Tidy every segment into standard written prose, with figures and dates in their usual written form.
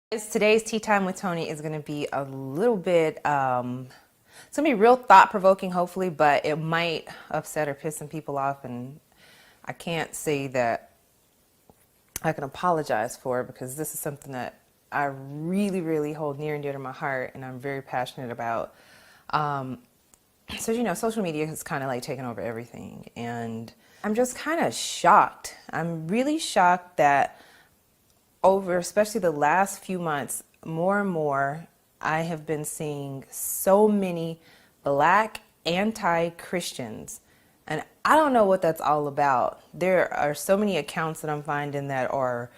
Today's Tea Time with Tony is going to be a little bit, it's going to be real thought-provoking, hopefully, but it might upset or piss some people off, and I can't say that I can apologize for it because this is something that I really, really hold near and dear to my heart, and I'm very passionate about. Social media has kind of like taken over everything, and I'm just kind of shocked. I'm really shocked that over especially the last few months, more and more, I have been seeing so many black anti-Christians. And I don't know what that's all about. There are so many accounts that I'm finding that are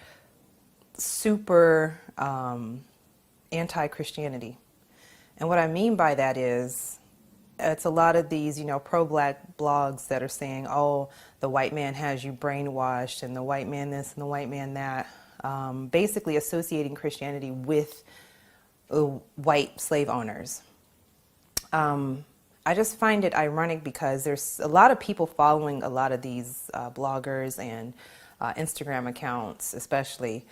super anti-Christianity. And what I mean by that is, it's a lot of these, pro-black blogs that are saying, oh, the white man has you brainwashed, and the white man this and the white man that. Basically associating Christianity with white slave owners. I just find it ironic because there's a lot of people following a lot of these bloggers and Instagram accounts especially.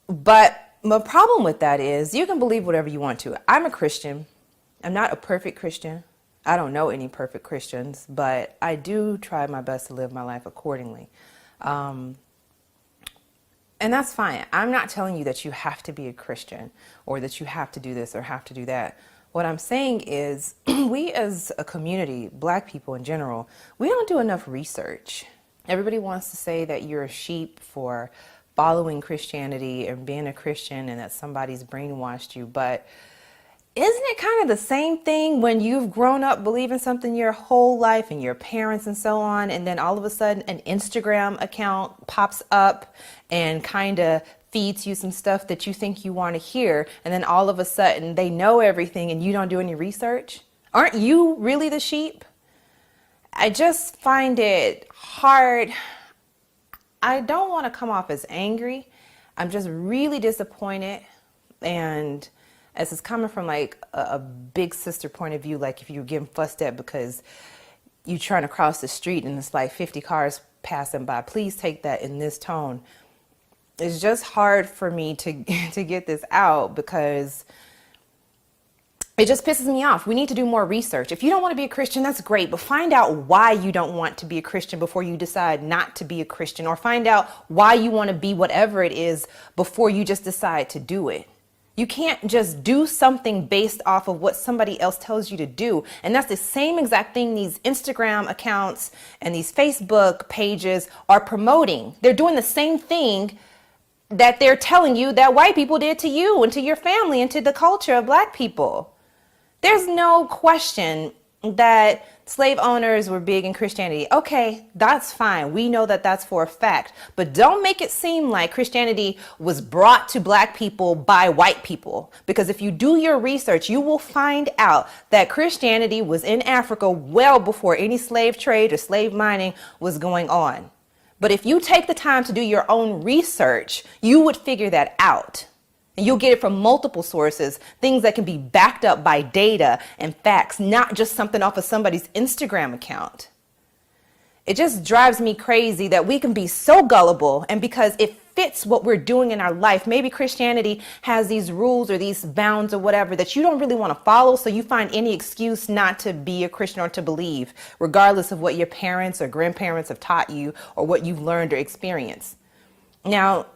But my problem with that is you can believe whatever you want to. I'm a Christian. I'm not a perfect Christian. I don't know any perfect Christians, but I do try my best to live my life accordingly. And that's fine. I'm not telling you that you have to be a Christian or that you have to do this or have to do that. What I'm saying is we as a community, black people in general, we don't do enough research. Everybody wants to say that you're a sheep for following Christianity and being a Christian and that somebody's brainwashed you. But isn't it kind of the same thing when you've grown up believing something your whole life and your parents and so on, and then all of a sudden an Instagram account pops up and kind of feeds you some stuff that you think you want to hear, and then all of a sudden they know everything and you don't do any research? Aren't you really the sheep? I just find it hard. I don't want to come off as angry. I'm just really disappointed, and as it's coming from like a big sister point of view, like if you're getting fussed at because you're trying to cross the street and it's like 50 cars passing by, please take that in this tone. It's just hard for me to get this out because it just pisses me off. We need to do more research. If you don't want to be a Christian, that's great, but find out why you don't want to be a Christian before you decide not to be a Christian, or find out why you want to be whatever it is before you just decide to do it. You can't just do something based off of what somebody else tells you to do. And that's the same exact thing these Instagram accounts and these Facebook pages are promoting. They're doing the same thing that they're telling you that white people did to you and to your family and to the culture of black people. There's no question that slave owners were big in Christianity. Okay, that's fine. We know that that's for a fact. But don't make it seem like Christianity was brought to black people by white people. Because if you do your research, you will find out that Christianity was in Africa well before any slave trade or slave mining was going on. But if you take the time to do your own research, you would figure that out. And you'll get it from multiple sources, things that can be backed up by data and facts, not just something off of somebody's Instagram account. It just drives me crazy that we can be so gullible, and because it fits what we're doing in our life, maybe Christianity has these rules or these bounds or whatever that you don't really want to follow, so you find any excuse not to be a Christian or to believe, regardless of what your parents or grandparents have taught you or what you've learned or experienced. Now,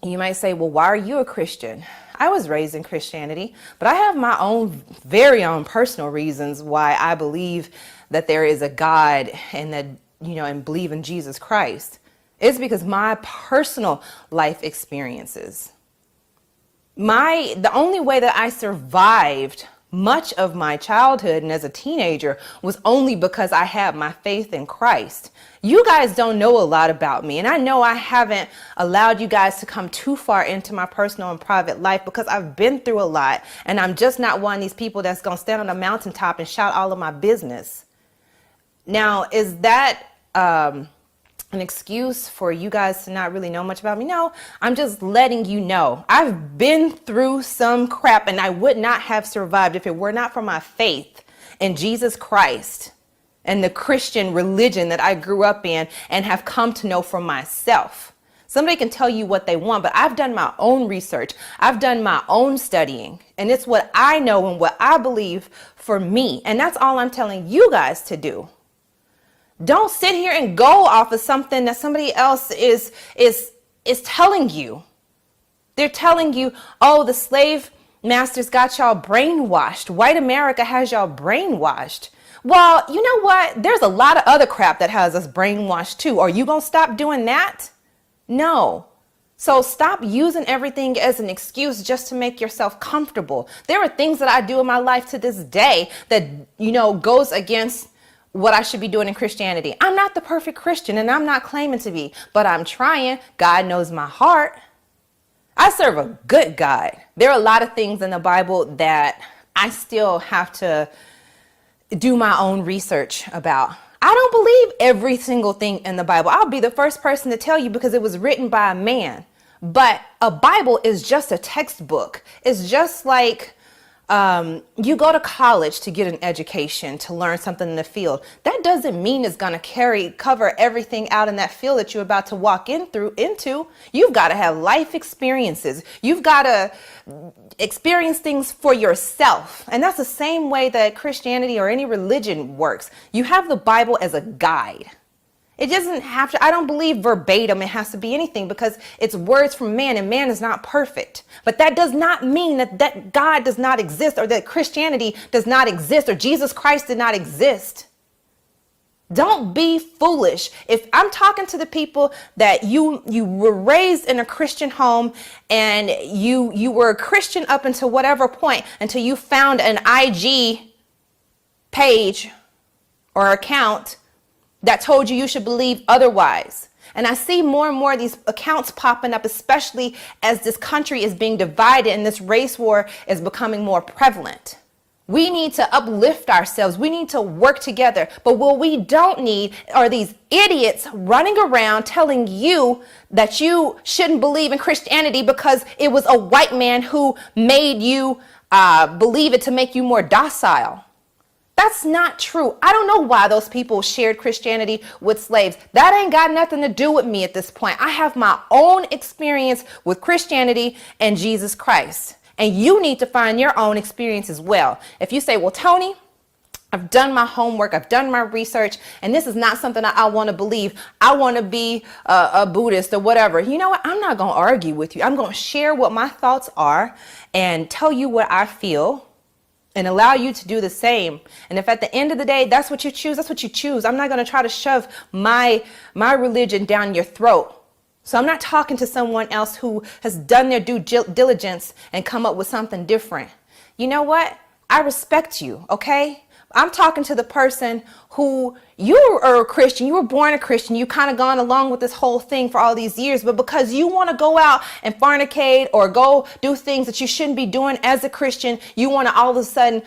you might say, well, why are you a Christian? I was raised in Christianity, but I have my own very own personal reasons why I believe that there is a God and that, and believe in Jesus Christ. It's because my personal life experiences. The only way that I survived much of my childhood and as a teenager was only because I had my faith in Christ. You guys don't know a lot about me, and I know I haven't allowed you guys to come too far into my personal and private life because I've been through a lot, and I'm just not one of these people that's going to stand on a mountaintop and shout all of my business. Now, is that an excuse for you guys to not really know much about me? No, I'm just letting you know. I've been through some crap, and I would not have survived if it were not for my faith in Jesus Christ and the Christian religion that I grew up in and have come to know for myself. Somebody can tell you what they want, but I've done my own research. I've done my own studying, and it's what I know and what I believe for me. And that's all I'm telling you guys to do. Don't sit here and go off of something that somebody else is telling you. They're telling you, oh, the slave masters got y'all brainwashed. White America has y'all brainwashed. Well, you know what? There's a lot of other crap that has us brainwashed too. Are you going to stop doing that? No. So stop using everything as an excuse just to make yourself comfortable. There are things that I do in my life to this day that, goes against what I should be doing in Christianity. I'm not the perfect Christian, and I'm not claiming to be, but I'm trying. God knows my heart. I serve a good God. There are a lot of things in the Bible that I still have to do my own research about. I don't believe every single thing in the Bible. I'll be the first person to tell you because it was written by a man. But a Bible is just a textbook. It's just like you go to college to get an education, to learn something in the field. That doesn't mean it's going to cover everything out in that field that you're about to walk into. You've got to have life experiences. You've got to experience things for yourself. And that's the same way that Christianity or any religion works. You have the Bible as a guide. It doesn't have to, I don't believe verbatim it has to be anything because it's words from man and man is not perfect. But that does not mean that God does not exist or that Christianity does not exist or Jesus Christ did not exist. Don't be foolish. If I'm talking to the people that you were raised in a Christian home and you were a Christian up until whatever point, until you found an IG page or account that told you should believe otherwise. And I see more and more of these accounts popping up, especially as this country is being divided and this race war is becoming more prevalent. We need to uplift ourselves. We need to work together. But what we don't need are these idiots running around telling you that you shouldn't believe in Christianity because it was a white man who made you believe it to make you more docile. That's not true. I don't know why those people shared Christianity with slaves. That ain't got nothing to do with me at this point. I have my own experience with Christianity and Jesus Christ. And you need to find your own experience as well. If you say, well, Tony, I've done my homework, I've done my research, and this is not something that I want to believe. I want to be a Buddhist or whatever. You know what? I'm not going to argue with you. I'm going to share what my thoughts are and tell you what I feel, and allow you to do the same. And if at the end of the day, that's what you choose, that's what you choose. I'm not going to try to shove my religion down your throat. So I'm not talking to someone else who has done their due diligence and come up with something different. You know what? I respect you, okay? I'm talking to the person who you are a Christian, you were born a Christian, you kind of gone along with this whole thing for all these years, but because you want to go out and fornicate or go do things that you shouldn't be doing as a Christian, you want to all of a sudden,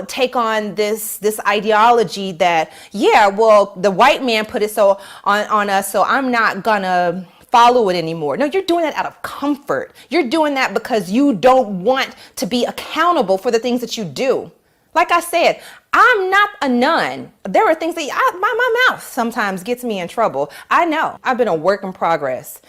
take on this ideology that, yeah, well, the white man put it so on us, so I'm not gonna follow it anymore. No, you're doing that out of comfort. You're doing that because you don't want to be accountable for the things that you do. Like I said, I'm not a nun. There are things that my mouth sometimes gets me in trouble. I know. I've been a work in progress.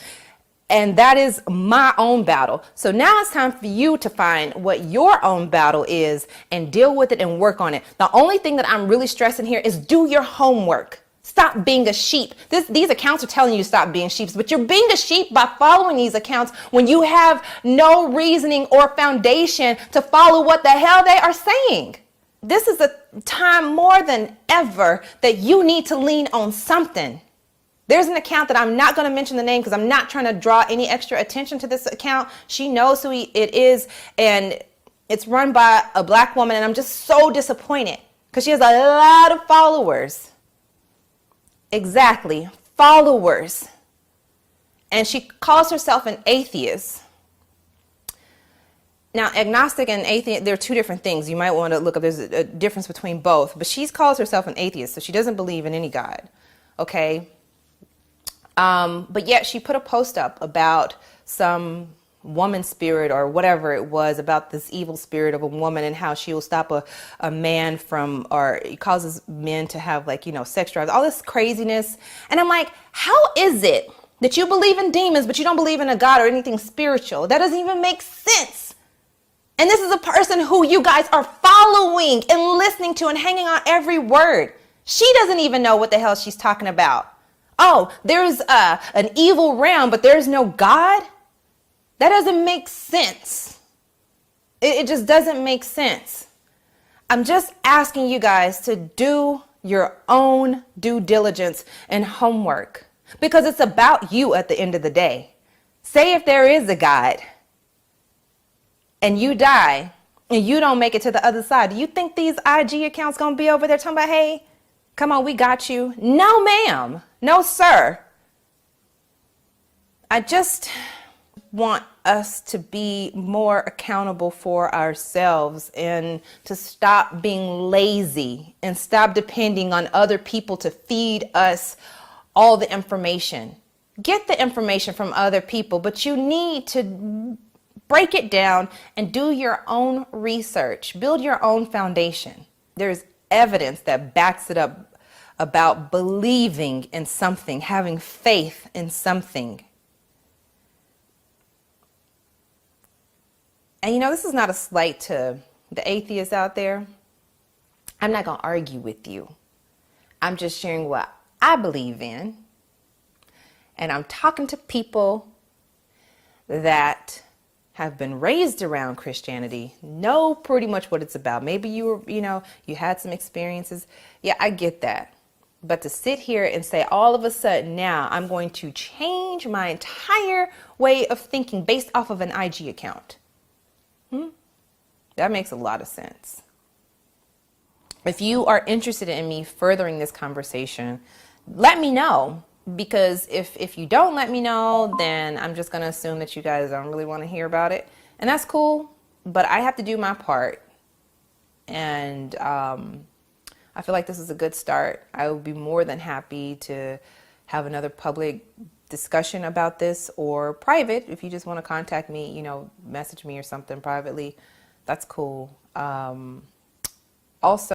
And that is my own battle. So now it's time for you to find what your own battle is and deal with it and work on it. The only thing that I'm really stressing here is do your homework. Stop being a sheep. These accounts are telling you to stop being sheep, but you're being a sheep by following these accounts when you have no reasoning or foundation to follow what the hell they are saying. This is a time more than ever that you need to lean on something. There's an account that I'm not going to mention the name because I'm not trying to draw any extra attention to this account. She knows who it is, and it's run by a black woman, and I'm just so disappointed because she has a lot of followers. Exactly, followers. And she calls herself an atheist. Now, agnostic and atheist, they're two different things. You might want to look up, there's a difference between both. But she calls herself an atheist, so she doesn't believe in any God, okay? But yet she put a post up about some woman spirit or whatever it was, about this evil spirit of a woman and how she will stop a man from, or it causes men to have sex drives, all this craziness. And I'm like, how is it That you believe in demons, but you don't believe in a God or anything spiritual. That doesn't even make sense. And this is a person who you guys are following and listening to and hanging on every word. She doesn't even know what the hell she's talking about. Oh, there's an evil realm, but there's no God? That doesn't make sense. It just doesn't make sense. I'm just asking you guys to do your own due diligence and homework, because it's about you at the end of the day. Say if there is a God and you die and you don't make it to the other side, do you think these IG accounts gonna be over there talking about, hey, come on, we got you? No, ma'am. No, sir. I just want us to be more accountable for ourselves and to stop being lazy and stop depending on other people to feed us all the information. Get the information from other people, but you need to break it down and do your own research. Build your own foundation. There's evidence that backs it up about believing in something, having faith in something. And you know, this is not a slight to the atheists out there. I'm not going to argue with you. I'm just sharing what I believe in. And I'm talking to people that have been raised around Christianity, know pretty much what it's about. Maybe you had some experiences. Yeah, I get that. But to sit here and say all of a sudden now I'm going to change my entire way of thinking based off of an IG account. That makes a lot of sense. If you are interested in me furthering this conversation, let me know. Because if you don't let me know, then I'm just going to assume that you guys don't really want to hear about it. And that's cool. But I have to do my part. And I feel like this is a good start. I would be more than happy to have another public discussion about this, or private. If you just want to contact me, message me or something privately. That's cool. Also,